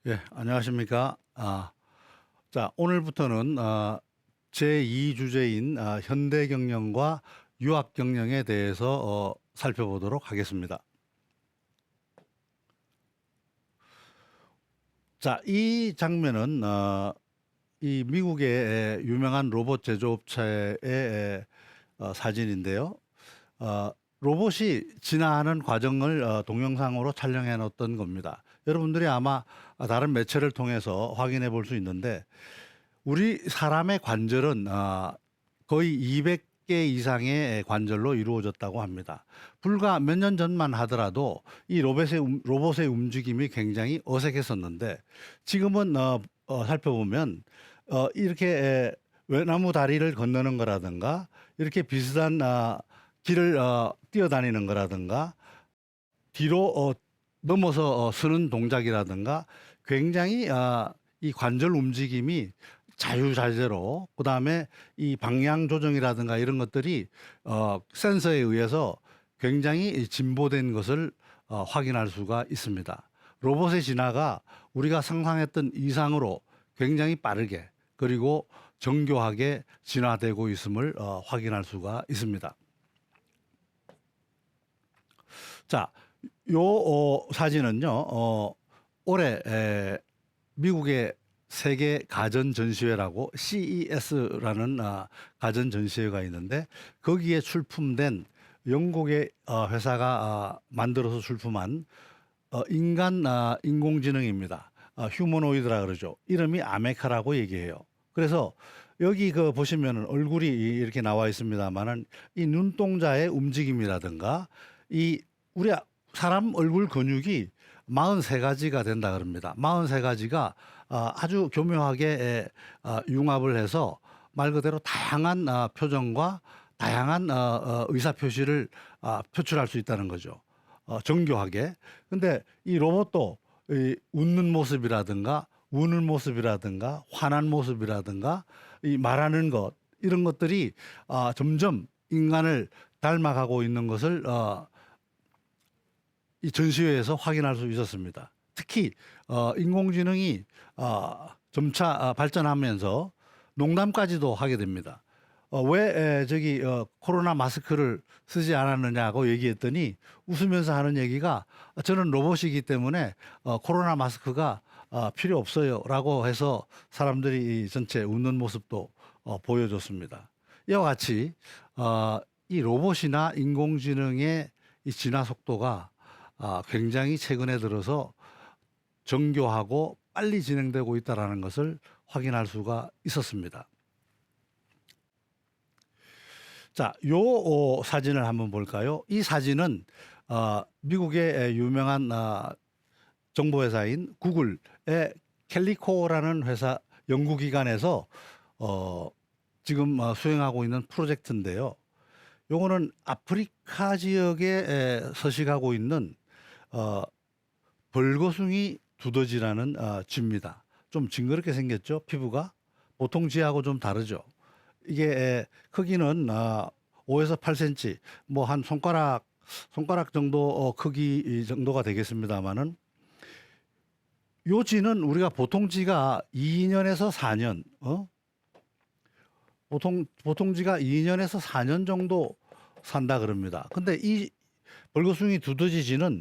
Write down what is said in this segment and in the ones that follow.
예, 안녕하십니까. 자, 오늘부터는 제2 주제인 현대 경영과 유학 경영에 대해서 살펴보도록 하겠습니다. 자, 이 장면은 이 미국의 유명한 로봇 제조업체의 사진인데요. 로봇이 진화하는 과정을 동영상으로 촬영해 놓았던 겁니다. 여러분들이 아마 다른 매체를 통해서 확인해 볼 수 있는데, 우리 사람의 관절은 거의 200개 이상의 관절로 이루어졌다고 합니다. 불과 몇 년 전만 하더라도 이 로봇의 움직임이 굉장히 어색했었는데, 지금은 살펴보면 이렇게 외나무 다리를 건너는 거라든가, 이렇게 비슷한 길을 뛰어다니는 거라든가, 뒤로 넘어서 서는 동작이라든가, 굉장히 이 관절 움직임이 자유자재로, 그다음에 이 방향 조정이라든가 이런 것들이 센서에 의해서 굉장히 진보된 것을 확인할 수가 있습니다. 로봇의 진화가 우리가 상상했던 이상으로 굉장히 빠르게, 그리고 정교하게 진화되고 있음을 확인할 수가 있습니다. 자, 요 사진은요, 올해 미국의 세계 가전 전시회라고 CES라는 가전 전시회가 있는데, 거기에 출품된 영국의 회사가 만들어서 출품한 인간 인공지능입니다. 휴머노이드라 그러죠. 이름이 아메카라고 얘기해요. 그래서 여기 그 보시면은 얼굴이 이렇게 나와 있습니다만은, 이 눈동자의 움직임이라든가, 이 우리 사람 얼굴 근육이 43가지가 된다 그럽니다. 43가지가 아주 교묘하게 융합을 해서 말 그대로 다양한 표정과 다양한 의사 표시를 표출할 수 있다는 거죠. 정교하게. 근데 이 로봇도 이 웃는 모습이라든가, 우는 모습이라든가, 화난 모습이라든가, 이 말하는 것, 이런 것들이 점점 인간을 닮아가고 있는 것을 이 전시회에서 확인할 수 있었습니다. 특히 인공지능이 점차 발전하면서 농담까지도 하게 됩니다. 왜 저기 코로나 마스크를 쓰지 않았느냐고 얘기했더니, 웃으면서 하는 얘기가, 저는 로봇이기 때문에 코로나 마스크가 필요 없어요라고 해서 사람들이 전체 웃는 모습도 보여줬습니다. 이와 같이 이 로봇이나 인공지능의 이 진화 속도가 굉장히 최근에 들어서 정교하고 빨리 진행되고 있다는 것을 확인할 수가 있었습니다. 자, 요 사진을 한번 볼까요? 이 사진은 미국의 유명한 정보회사인 구글의 캘리코라는 회사 연구기관에서 지금 수행하고 있는 프로젝트인데요. 요거는 아프리카 지역에 서식하고 있는 벌거숭이 두더지라는 쥐입니다. 좀 징그럽게 생겼죠, 피부가? 보통 쥐하고 좀 다르죠. 이게 크기는 5에서 8cm, 뭐 한 손가락 정도 크기 정도가 되겠습니다만은, 요 쥐는 우리가 보통 쥐가 2년에서 4년, 보통 쥐가 2년에서 4년 정도 산다 그럽니다. 근데 이 벌거숭이 두더지 쥐는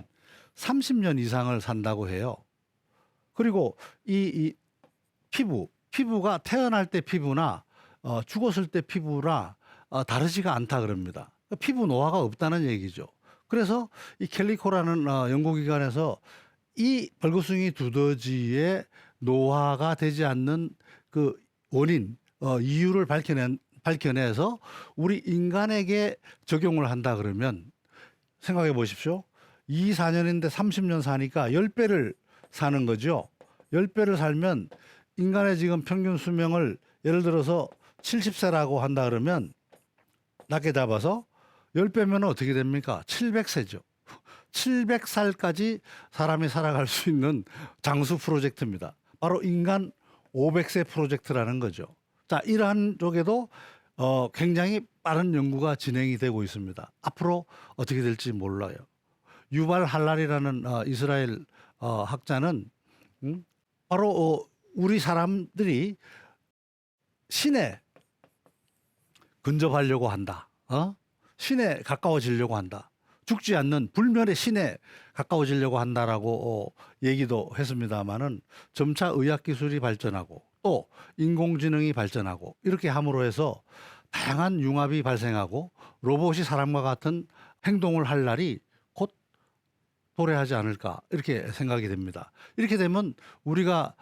30년 이상을 산다고 해요. 그리고 이 피부가 태어날 때 피부나 죽었을 때 피부나 다르지가 않다 그럽니다. 피부 노화가 없다는 얘기죠. 그래서 이 캘리코라는 연구기관에서 이 벌거숭이 두더지의 노화가 되지 않는 그 원인, 이유를 밝혀내서 우리 인간에게 적용을 한다 그러면, 생각해 보십시오. 2, 4년인데 30년 사니까 10배를 사는 거죠. 10배를 살면 인간의 지금 평균 수명을 예를 들어서 70세라고 한다 그러면, 낮게 잡아서 10배면 어떻게 됩니까? 700세죠. 700살까지 사람이 살아갈 수 있는 장수 프로젝트입니다. 바로 인간 500세 프로젝트라는 거죠. 자, 이러한 쪽에도 굉장히 빠른 연구가 진행이 되고 있습니다. 앞으로 어떻게 될지 몰라요. 유발 할랄이라는 이스라엘 학자는 바로 우리 사람들이 신에 근접하려고 한다. 신에 가까워지려고 한다. 죽지 않는 불멸의 신에 가까워지려고 한다라고 얘기도 했습니다마는 점차 의학 기술이 발전하고 또 인공지능이 발전하고 이렇게 함으로 해서 다양한 융합이 발생하고 로봇이 사람과 같은 행동을 할 날이 곧 도래하지 않을까 이렇게 생각이 됩니다. 이렇게 되면 우리가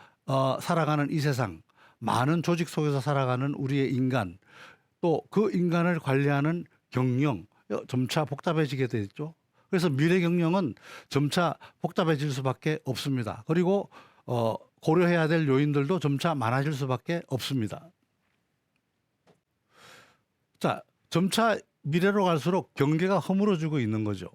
살아가는 이 세상 많은 조직 속에서 살아가는 우리의 인간 또 그 인간을 관리하는 경영 점차 복잡해지게 되죠. 그래서 미래 경영은 점차 복잡해질 수밖에 없습니다. 그리고 고려해야 될 요인들도 점차 많아질 수밖에 없습니다. 자, 점차 미래로 갈수록 경계가 허물어지고 있는 거죠.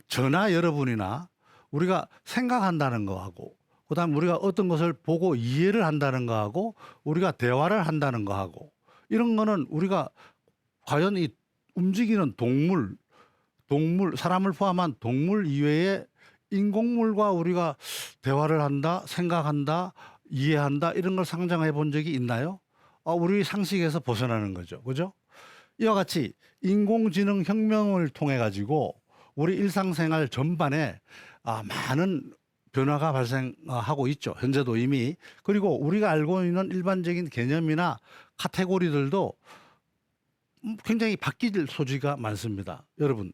저나 여러분이나 우리가 생각한다는 거하고 그다음 우리가 어떤 것을 보고 이해를 한다는 거하고 우리가 대화를 한다는 거하고 이런 거는 우리가 과연 이 움직이는 동물, 사람을 포함한 동물 이외의 인공물과 우리가 대화를 한다, 생각한다, 이해한다 이런 걸 상상해 본 적이 있나요? 우리 상식에서 벗어나는 거죠. 그죠? 이와 같이 인공지능 혁명을 통해 가지고 우리 일상생활 전반에 많은 변화가 발생하고 있죠. 현재도 이미. 그리고 우리가 알고 있는 일반적인 개념이나 카테고리들도 굉장히 바뀔 소지가 많습니다. 여러분,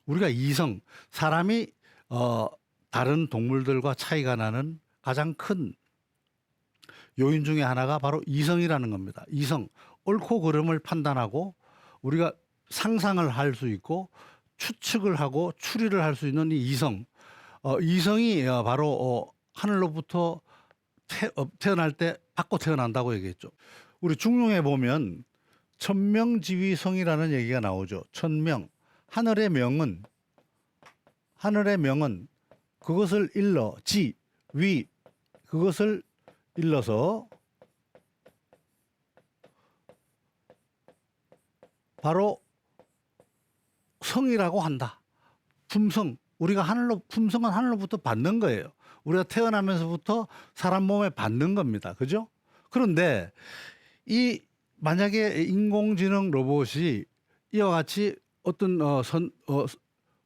우리가 이성, 사람이 다른 동물들과 차이가 나는 가장 큰 요인 중에 하나가 바로 이성이라는 겁니다. 이성, 옳고 그름을 판단하고 우리가 상상을 할 수 있고 추측을 하고 추리를 할 수 있는 이 이성. 이성이 바로 하늘로부터 태어날 때 받고 태어난다고 얘기했죠. 우리 중용에 보면 천명지위성이라는 얘기가 나오죠. 천명. 하늘의 명은 그것을 일러 위 그것을 일러서 바로 성이라고 한다. 품성. 우리가 품성은 하늘로부터 받는 거예요. 우리가 태어나면서부터 사람 몸에 받는 겁니다. 그죠? 그런데 만약에 인공지능 로봇이 이와 같이 어떤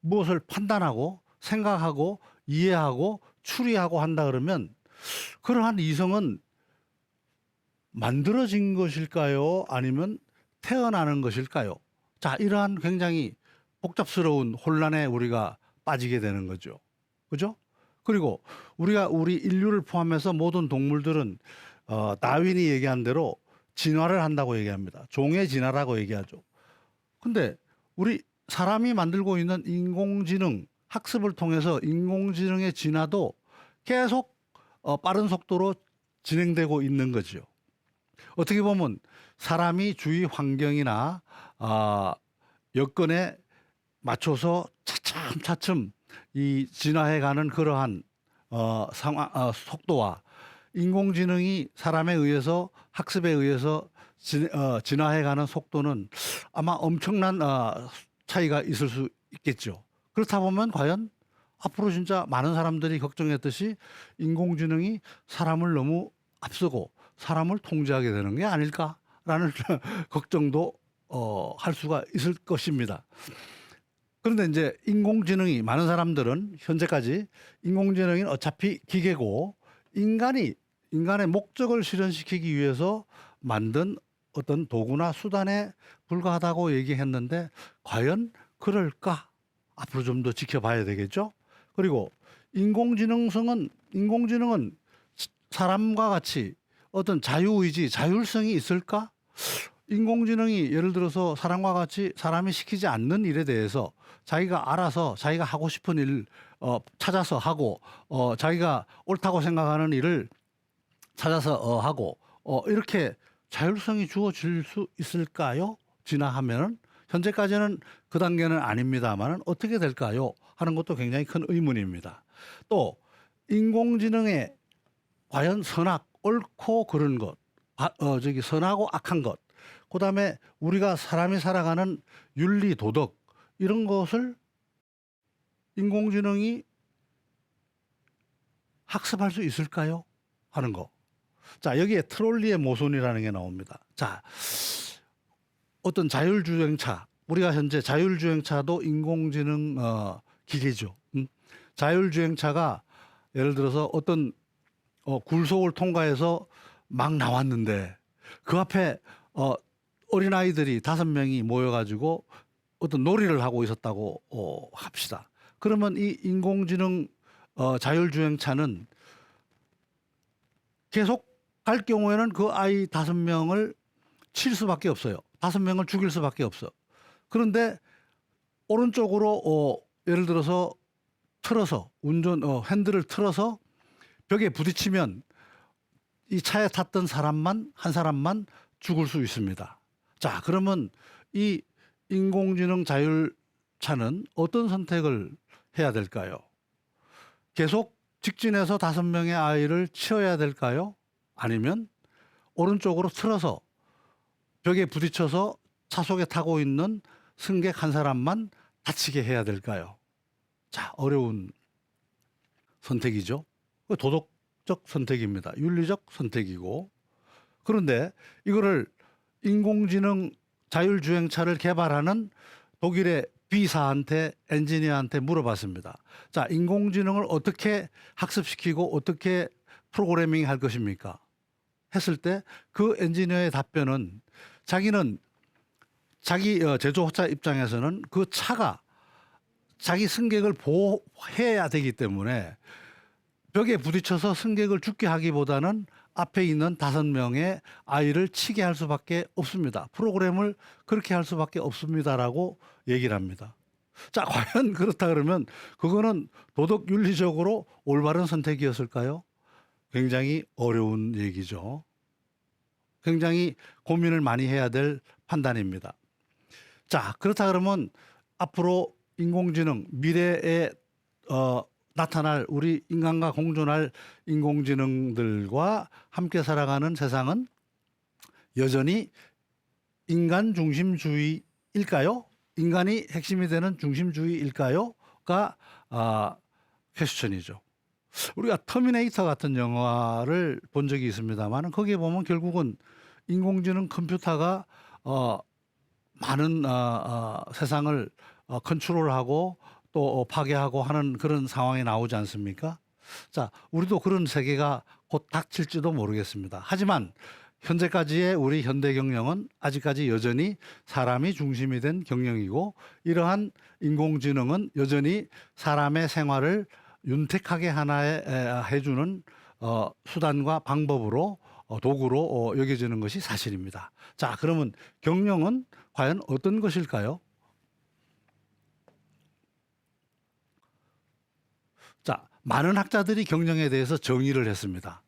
무엇을 판단하고 생각하고 이해하고 추리하고 한다 그러면 그러한 이성은 만들어진 것일까요? 아니면 태어나는 것일까요? 자, 이러한 굉장히 복잡스러운 혼란에 우리가 빠지게 되는 거죠. 그죠? 그리고 우리 인류를 포함해서 모든 동물들은 다윈이 얘기한 대로 진화를 한다고 얘기합니다. 종의 진화라고 얘기하죠. 근데 우리 사람이 만들고 있는 인공지능 학습을 통해서 인공지능의 진화도 계속 빠른 속도로 진행되고 있는 거죠. 어떻게 보면 사람이 주위 환경이나 여건에 맞춰서 차츰 이 진화해가는 그러한 속도와 인공지능이 사람에 의해서 학습에 의해서 진화해가는 속도는 아마 엄청난 차이가 있을 수 있겠죠. 그렇다 보면 과연 앞으로 진짜 많은 사람들이 걱정했듯이 인공지능이 사람을 너무 앞서고 사람을 통제하게 되는 게 아닐까라는 걱정도 할 수가 있을 것입니다. 그런데 이제 인공지능이 많은 사람들은 현재까지 인공지능은 어차피 기계고 인간의 목적을 실현시키기 위해서 만든 어떤 도구나 수단에 불과하다고 얘기했는데 과연 그럴까? 앞으로 좀 더 지켜봐야 되겠죠. 그리고 인공지능은 사람과 같이 어떤 자유의지, 자율성이 있을까? 인공지능이 예를 들어서 사람과 같이 사람이 시키지 않는 일에 대해서 자기가 알아서 자기가 하고 싶은 일 찾아서 하고 자기가 옳다고 생각하는 일을 찾아서 하고 이렇게 자율성이 주어질 수 있을까요? 진화하면은 현재까지는 그 단계는 아닙니다만은 어떻게 될까요? 하는 것도 굉장히 큰 의문입니다. 또 인공지능의 과연 옳고 그른 것, 선하고 악한 것, 그다음에 우리가 사람이 살아가는 윤리 도덕 이런 것을 인공지능이 학습할 수 있을까요? 하는 거. 자, 여기에 트롤리의 모순이라는 게 나옵니다. 자, 어떤 자율주행차, 우리가 현재 자율주행차도 인공지능 기계죠. 자율주행차가 예를 들어서 어떤 굴속을 통과해서 막 나왔는데 그 앞에 어린아이들이 5명이 모여가지고 어떤 놀이를 하고 있었다고 합시다. 그러면 이 인공지능 자율주행차는 계속 갈 경우에는 그 아이 5명을 칠 수밖에 없어요. 5명을 죽일 수밖에 없어. 그런데 오른쪽으로 예를 들어서 틀어서 핸들을 틀어서 벽에 부딪히면 이 차에 탔던 한 사람만 죽을 수 있습니다. 자, 그러면 이 인공지능 자율차는 어떤 선택을 해야 될까요? 계속 직진해서 5명의 아이를 치어야 될까요? 아니면 오른쪽으로 틀어서 벽에 부딪혀서 차 속에 타고 있는 승객 한 사람만 다치게 해야 될까요? 자, 어려운 선택이죠. 도덕적 선택입니다. 윤리적 선택이고. 그런데 이거를 인공지능 자율주행차를 개발하는 독일의 B사한테 엔지니어한테 물어봤습니다. 자, 인공지능을 어떻게 학습시키고 어떻게 프로그래밍 할 것입니까? 했을 때 그 엔지니어의 답변은 자기는 자기 제조사 입장에서는 그 차가 자기 승객을 보호해야 되기 때문에 벽에 부딪혀서 승객을 죽게 하기보다는 앞에 있는 5명의 아이를 치게 할 수밖에 없습니다. 프로그램을 그렇게 할 수밖에 없습니다라고 얘기를 합니다. 자, 과연 그렇다 그러면 그거는 도덕 윤리적으로 올바른 선택이었을까요? 굉장히 어려운 얘기죠. 굉장히 고민을 많이 해야 될 판단입니다. 자, 그렇다 그러면 앞으로 인공지능 미래에 나타날 우리 인간과 공존할 인공지능들과 함께 살아가는 세상은 여전히 인간 중심주의일까요? 인간이 핵심이 되는 중심주의일까요?가 퀘스천이죠. 우리가 터미네이터 같은 영화를 본 적이 있습니다만 거기에 보면 결국은 인공지능 컴퓨터가 많은 세상을 컨트롤하고 또 파괴하고 하는 그런 상황이 나오지 않습니까? 자, 우리도 그런 세계가 곧 닥칠지도 모르겠습니다. 하지만 현재까지의 우리 현대 경영은 아직까지 여전히 사람이 중심이 된 경영이고 이러한 인공지능은 여전히 사람의 생활을 윤택하게 하나에 해주는 수단과 방법으로 도구로 여겨지는 것이 사실입니다. 자, 그러면 경영은 과연 어떤 것일까요? 자, 많은 학자들이 경영에 대해서 정의를 했습니다.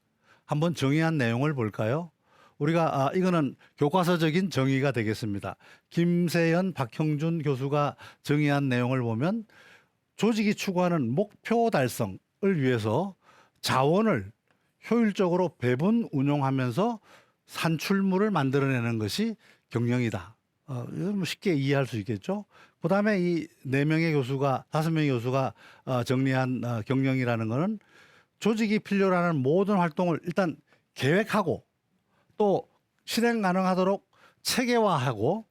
한번 정의한 내용을 볼까요? 우리가 이거는 교과서적인 정의가 되겠습니다. 김세연, 박형준 교수가 정의한 내용을 보면 조직이 추구하는 목표 달성을 위해서 자원을 효율적으로 배분 운용하면서 산출물을 만들어내는 것이 경영이다. 이건 쉽게 이해할 수 있겠죠. 그 다음에 이 4명의 교수가 5명의 교수가 정리한 경영이라는 것은 조직이 필요로 하는 모든 활동을 일단 계획하고 또 실행 가능하도록 체계화하고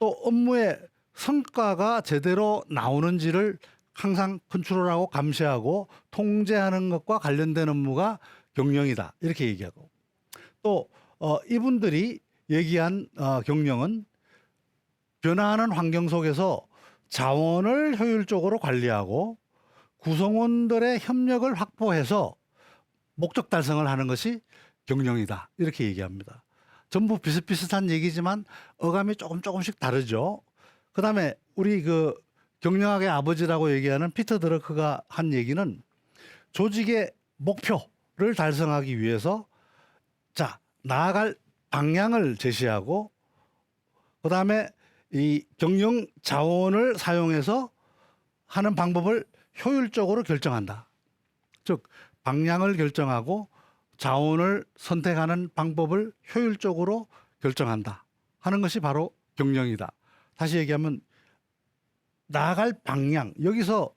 또 업무의 성과가 제대로 나오는지를 항상 컨트롤하고 감시하고 통제하는 것과 관련된 업무가 경영이다. 이렇게 얘기하고 또 이분들이 얘기한 경영은 변화하는 환경 속에서 자원을 효율적으로 관리하고 구성원들의 협력을 확보해서 목적 달성을 하는 것이 경영이다. 이렇게 얘기합니다. 전부 비슷비슷한 얘기지만 어감이 조금씩 다르죠. 그다음에 우리 그 경영학의 아버지라고 얘기하는 피터 드러크가 한 얘기는 조직의 목표를 달성하기 위해서 자, 나아갈 방향을 제시하고 그다음에 이 경영 자원을 사용해서 하는 방법을 효율적으로 결정한다. 즉 방향을 결정하고 자원을 선택하는 방법을 효율적으로 결정한다 하는 것이 바로 경영이다. 다시 얘기하면 나아갈 방향, 여기서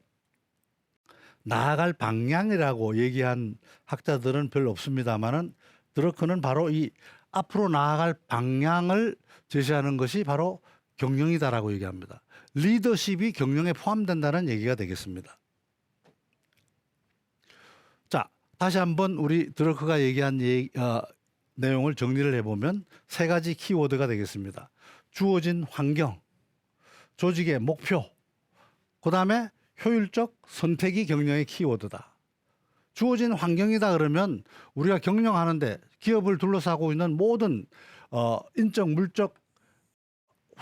나아갈 방향이라고 얘기한 학자들은 별로 없습니다만은 드러크는 바로 이 앞으로 나아갈 방향을 제시하는 것이 바로 경영이다라고 얘기합니다. 리더십이 경영에 포함된다는 얘기가 되겠습니다. 자, 다시 한번 우리 드러크가 얘기한 내용을 정리를 해보면 세 가지 키워드가 되겠습니다. 주어진 환경, 조직의 목표, 그 다음에 효율적 선택이 경영의 키워드다. 주어진 환경이다 그러면 우리가 경영하는데 기업을 둘러싸고 있는 모든 인적, 물적,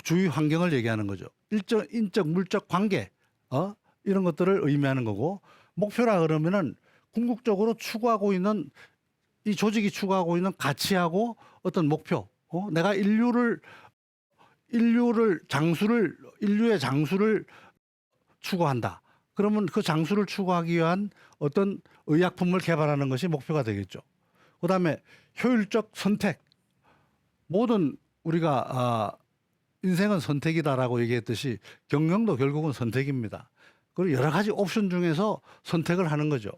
주위 환경을 얘기하는 거죠. 인적, 물적 관계 이런 것들을 의미하는 거고, 목표라 그러면은 궁극적으로 추구하고 있는 이 조직이 추구하고 있는 가치하고 어떤 목표, 내가 인류의 장수를 추구한다. 그러면 그 장수를 추구하기 위한 어떤 의약품을 개발하는 것이 목표가 되겠죠. 그다음에 효율적 선택. 모든 우리가 인생은 선택이다라고 얘기했듯이 경영도 결국은 선택입니다. 그리고 여러 가지 옵션 중에서 선택을 하는 거죠.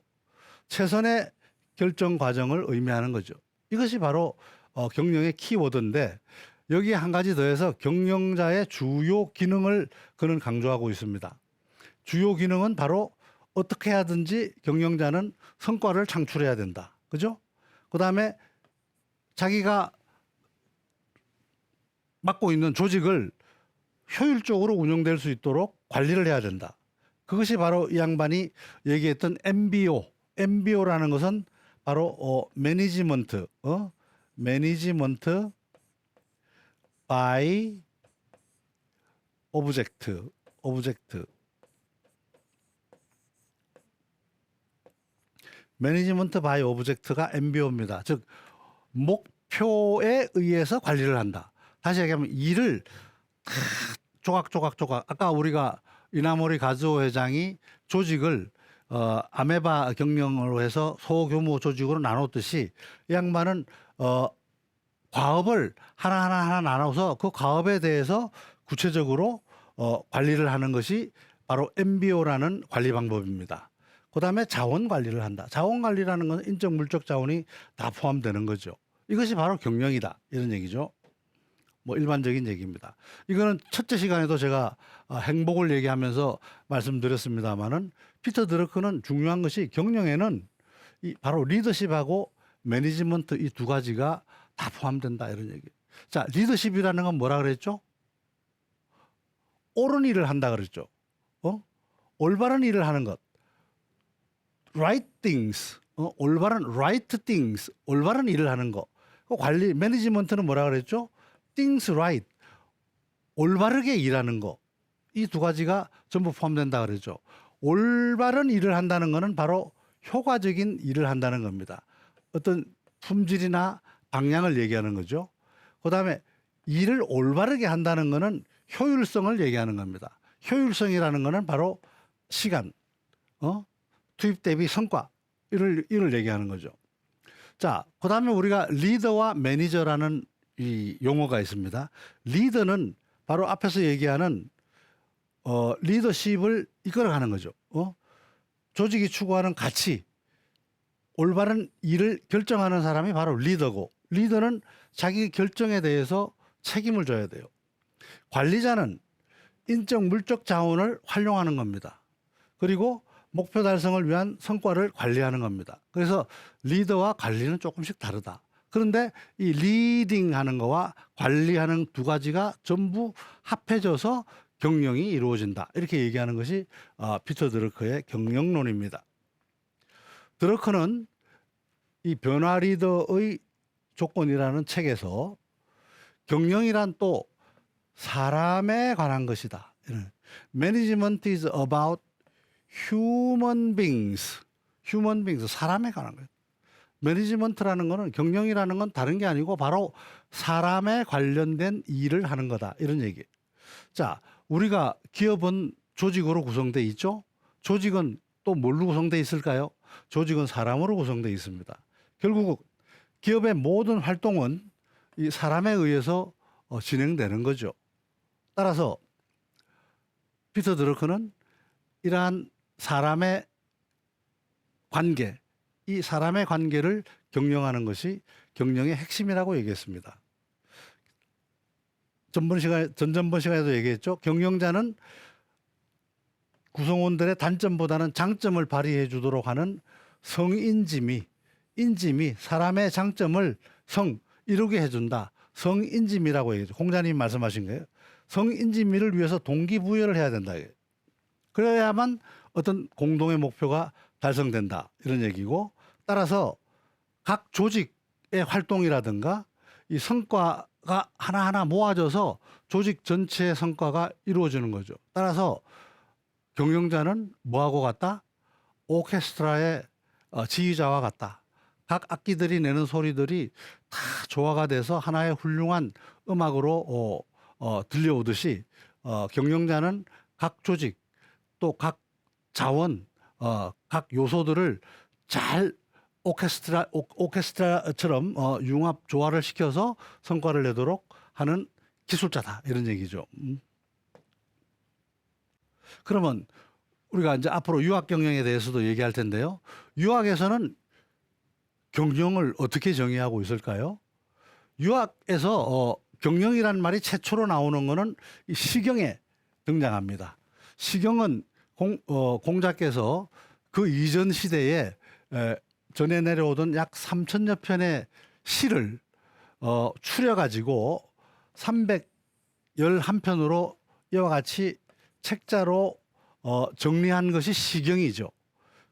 최선의 결정 과정을 의미하는 거죠. 이것이 바로 경영의 키워드인데, 여기에 한 가지 더해서 경영자의 주요 기능을 그는 강조하고 있습니다. 주요 기능은 바로 어떻게 하든지 경영자는 성과를 창출해야 된다. 그죠? 그 다음에 자기가 맡고 있는 조직을 효율적으로 운영될 수 있도록 관리를 해야 된다. 그것이 바로 이 양반이 얘기했던 MBO라는 것은 바로 매니지먼트 바이 오브젝트 매니지먼트 바이 오브젝트가 MBO입니다. 즉 목표에 의해서 관리를 한다. 다시 얘기하면 일을 다 조각 아까 우리가 이나모리 가즈오 회장이 조직을 아메바 경영으로 해서 소규모 조직으로 나눴듯이 이 양반은 과업을 하나하나 나눠서 그 과업에 대해서 구체적으로 관리를 하는 것이 바로 MBO라는 관리 방법입니다. 그 다음에 자원 관리를 한다. 자원 관리라는 건 인적, 물적 자원이 다 포함되는 거죠. 이것이 바로 경영이다. 이런 얘기죠. 뭐 일반적인 얘기입니다. 이거는 첫째 시간에도 제가 행복을 얘기하면서 말씀드렸습니다만은 피터 드러크는 중요한 것이 경영에는 바로 리더십하고 매니지먼트 이 두 가지가 다 포함된다 이런 얘기. 자, 리더십이라는 건 뭐라 그랬죠? 옳은 일을 한다 그랬죠. 올바른 일을 하는 것. right things. 올바른 right things. 올바른 일을 하는 거. 관리 매니지먼트는 뭐라 그랬죠? things right. 올바르게 일하는 거. 이 두 가지가 전부 포함된다 그랬죠. 올바른 일을 한다는 것은 바로 효과적인 일을 한다는 겁니다. 어떤 품질이나 방향을 얘기하는 거죠. 그다음에 일을 올바르게 한다는 것은 효율성을 얘기하는 겁니다. 효율성이라는 것은 바로 시간, 투입 대비 성과 이를 얘기하는 거죠. 자, 그다음에 우리가 리더와 매니저라는 이 용어가 있습니다. 리더는 바로 앞에서 얘기하는 리더십을 이끌어가는 거죠. 조직이 추구하는 가치, 올바른 일을 결정하는 사람이 바로 리더고, 리더는 자기 결정에 대해서 책임을 져야 돼요. 관리자는 인적, 물적 자원을 활용하는 겁니다. 그리고 목표 달성을 위한 성과를 관리하는 겁니다. 그래서 리더와 관리는 조금씩 다르다. 그런데 이 리딩하는 거와 관리하는 두 가지가 전부 합해져서 경영이 이루어진다. 이렇게 얘기하는 것이 피터 드러크의 경영론입니다. 드러크는 이 변화 리더의 조건이라는 책에서 경영이란 또 사람에 관한 것이다. Management is about human beings. 사람에 관한 거예요. 매니지먼트라는 거는, 경영이라는 건 다른 게 아니고 바로 사람에 관련된 일을 하는 거다. 이런 얘기예요. 자, 우리가 기업은 조직으로 구성되어 있죠. 조직은 또 뭘로 구성되어 있을까요? 조직은 사람으로 구성되어 있습니다. 결국 기업의 모든 활동은 이 사람에 의해서 진행되는 거죠. 따라서 피터 드러크는 이러한 사람의 관계, 이 사람의 관계를 경영하는 것이 경영의 핵심이라고 얘기했습니다. 전전번 시간에도 얘기했죠. 경영자는 구성원들의 단점보다는 장점을 발휘해 주도록 하는 성인지미, 인지미, 사람의 장점을 이루게 해준다. 성인지미라고 얘기했죠. 공자님이 말씀하신 거예요. 성인지미를 위해서 동기부여를 해야 된다. 그래야만 어떤 공동의 목표가 달성된다. 이런 얘기고, 따라서 각 조직의 활동이라든가 이 성과가 하나하나 모아져서 조직 전체의 성과가 이루어지는 거죠. 따라서 경영자는 뭐하고 같다? 오케스트라의 지휘자와 같다. 각 악기들이 내는 소리들이 다 조화가 돼서 하나의 훌륭한 음악으로 들려오듯이 경영자는 각 조직 또 각 자원 각 요소들을 잘 오케스트라처럼 융합 조화를 시켜서 성과를 내도록 하는 기술자다, 이런 얘기죠. 그러면 우리가 이제 앞으로 유학 경영에 대해서도 얘기할 텐데요. 유학에서는 경영을 어떻게 정의하고 있을까요? 유학에서 경영이라는 말이 최초로 나오는 것은 이 시경에 등장합니다. 시경은 공자께서 그 이전 시대에 전해 내려오던 약 3천여 편의 시를 추려가지고 311편으로 이와 같이 책자로 정리한 것이 시경이죠.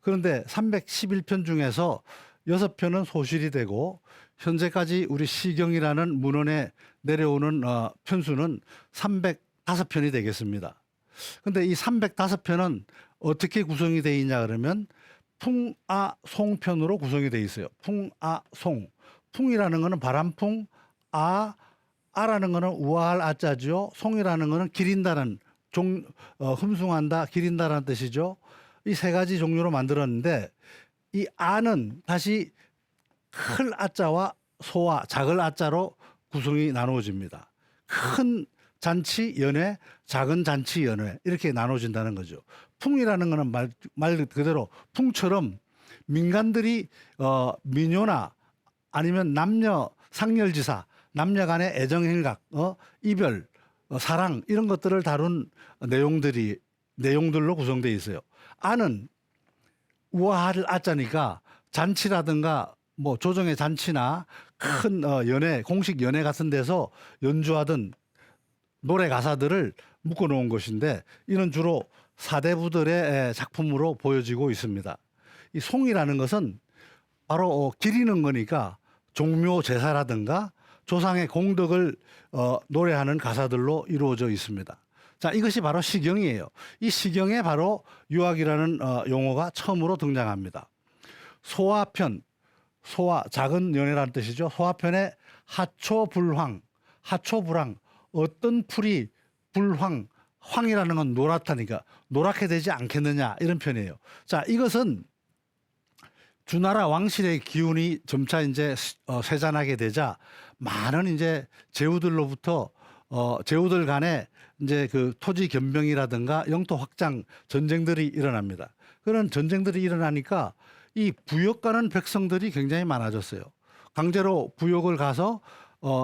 그런데 311편 중에서 6편은 소실이 되고 현재까지 우리 시경이라는 문헌에 내려오는 편수는 305편이 되겠습니다. 그런데 이 305편은 어떻게 구성이 되어 있냐 그러면 풍아송편으로 구성이 되어 있어요. 풍아송. 풍이라는 것은 바람풍, 아라는 것은 우아할 아자죠. 송이라는 것은 기린다는 흠숭한다, 기린다라는 뜻이죠. 이 세 가지 종류로 만들었는데 이 아는 다시 클 아자와 소아, 작을 아자로 구성이 나누어집니다. 큰 잔치 연회, 작은 잔치 연회 이렇게 나눠진다는 거죠. 풍이라는 것은 말 그대로 풍처럼 민간들이 민요나 아니면 남녀 상렬지사, 남녀 간의 애정행각, 이별, 사랑 이런 것들을 다룬 내용들로 구성되어 있어요. 아는 우아할 아자니까 잔치라든가 뭐 조정의 잔치나 큰 연회, 공식 연회 같은 데서 연주하던 노래 가사들을 묶어 놓은 것인데 이는 주로 사대부들의 작품으로 보여지고 있습니다. 이 송이라는 것은 바로 기리는 거니까 종묘 제사라든가 조상의 공덕을 노래하는 가사들로 이루어져 있습니다. 자, 이것이 바로 시경이에요. 이 시경에 바로 유학이라는 용어가 처음으로 등장합니다. 소화편, 소화, 작은 연회라는 뜻이죠. 소화편에 하초불황, 하초불황, 어떤 풀이 불황, 황이라는 건 노랗다니까 노랗게 되지 않겠느냐 이런 편이에요. 자, 이것은 주나라 왕실의 기운이 점차 이제 쇠잔하게 되자 많은 이제 제후들로부터 제후들 간에 이제 그 토지 변병이라든가 영토 확장 전쟁들이 일어납니다. 그런 전쟁들이 일어나니까 이 부역 가는 백성들이 굉장히 많아졌어요. 강제로 부역을 가서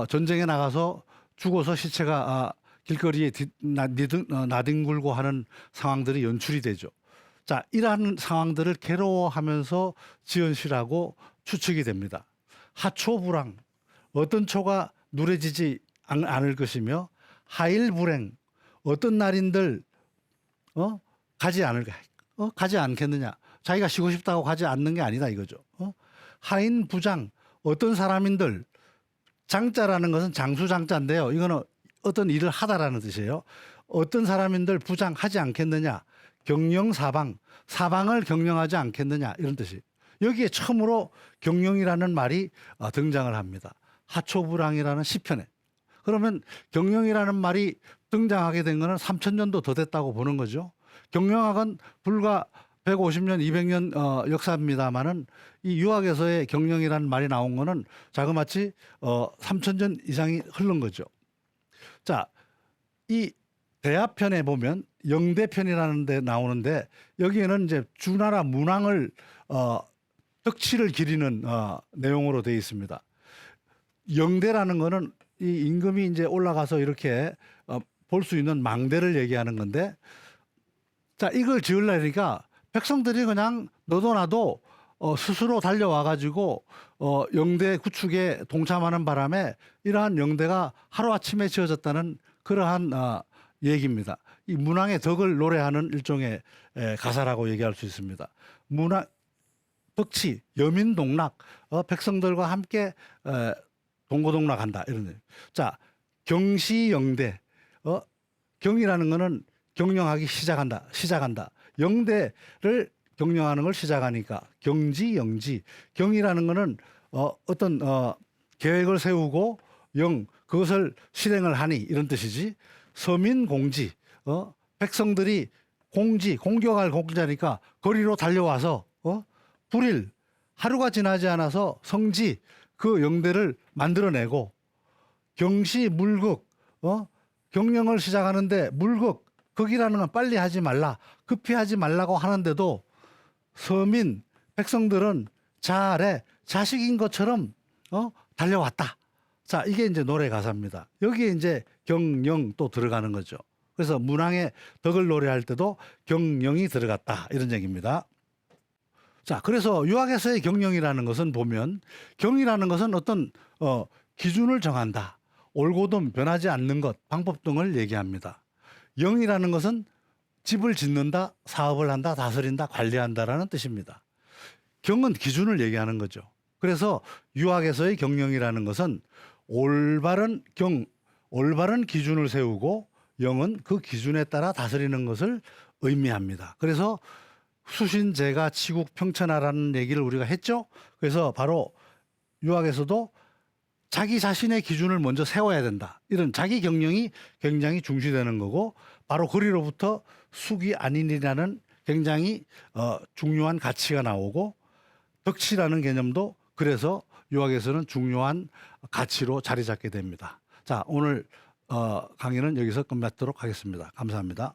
전쟁에 나가서 죽어서 시체가 길거리에 나뒹굴고 하는 상황들이 연출이 되죠. 자, 이러한 상황들을 괴로워하면서 지은 시라고 추측이 됩니다. 하초불황, 어떤 초가 누래지지 않을 것이며 하일불행, 어떤 날인들 가지 않겠느냐. 자기가 쉬고 싶다고 가지 않는 게 아니다 이거죠. 하인부장, 어떤 사람인들, 장자라는 것은 장수장자인데요. 이거는 어떤 일을 하다라는 뜻이에요. 어떤 사람인들 부장하지 않겠느냐. 경영사방, 사방을 경영하지 않겠느냐 이런 뜻이. 여기에 처음으로 경영이라는 말이 등장을 합니다. 하초불황이라는 시편에. 그러면 경영이라는 말이 등장하게 된 것은 3000년도 더 됐다고 보는 거죠. 경영학은 불과 150년, 200년 역사입니다만은 이 유학에서의 경영이라는 말이 나온 거는 자그마치 3000년 이상이 흐른 거죠. 자, 이 대하편에 보면 영대편이라는 데 나오는데 여기에는 이제 주나라 문왕을 덕치를 기리는 내용으로 되어 있습니다. 영대라는 거는 이 임금이 이제 올라가서 이렇게 볼 수 있는 망대를 얘기하는 건데, 자, 이걸 지으려니까 백성들이 그냥 너도 나도 스스로 달려와 가지고 영대 구축에 동참하는 바람에 이러한 영대가 하루아침에 지어졌다는 그러한 얘기입니다. 이 문왕의 덕을 노래하는 일종의 가사라고 얘기할 수 있습니다. 문왕 덕치 여민동락, 백성들과 함께 동고동락한다 이런 얘기. 자, 경시영대, 경이라는 거는 경영하기 시작한다. 영대를 경영하는 걸 시작하니까 경지영지. 경이라는 거는 어떤 계획을 세우고 그것을 실행을 하니 이런 뜻이지. 서민공지, 백성들이 공격할 공자니까 거리로 달려와서 불일 하루가 지나지 않아서 성지 그 영대를 만들어내고, 경시물극, 경영을 시작하는데 물극, 극이라는 건 빨리 하지 말라, 급히 하지 말라고 하는데도 서민 백성들은 잘해 자식인 것처럼 달려왔다. 자, 이게 이제 노래 가사입니다. 여기에 이제 경영 또 들어가는 거죠. 그래서 문왕의 덕을 노래할 때도 경영이 들어갔다 이런 얘기입니다. 자, 그래서 유학에서의 경영이라는 것은 보면, 경이라는 것은 어떤 기준을 정한다, 올곧음 변하지 않는 것, 방법 등을 얘기합니다. 영이라는 것은 집을 짓는다, 사업을 한다, 다스린다, 관리한다라는 뜻입니다. 경은 기준을 얘기하는 거죠. 그래서 유학에서의 경영이라는 것은 올바른 기준을 세우고, 영은 그 기준에 따라 다스리는 것을 의미합니다. 그래서 수신제가 치국 평천하라는 얘기를 우리가 했죠. 그래서 바로 유학에서도 자기 자신의 기준을 먼저 세워야 된다, 이런 자기 경영이 굉장히 중시되는 거고, 바로 거리로부터 숙이 아니니라는 굉장히 중요한 가치가 나오고, 덕치라는 개념도 그래서 유학에서는 중요한 가치로 자리 잡게 됩니다. 자, 오늘 강의는 여기서 끝맺도록 하겠습니다. 감사합니다.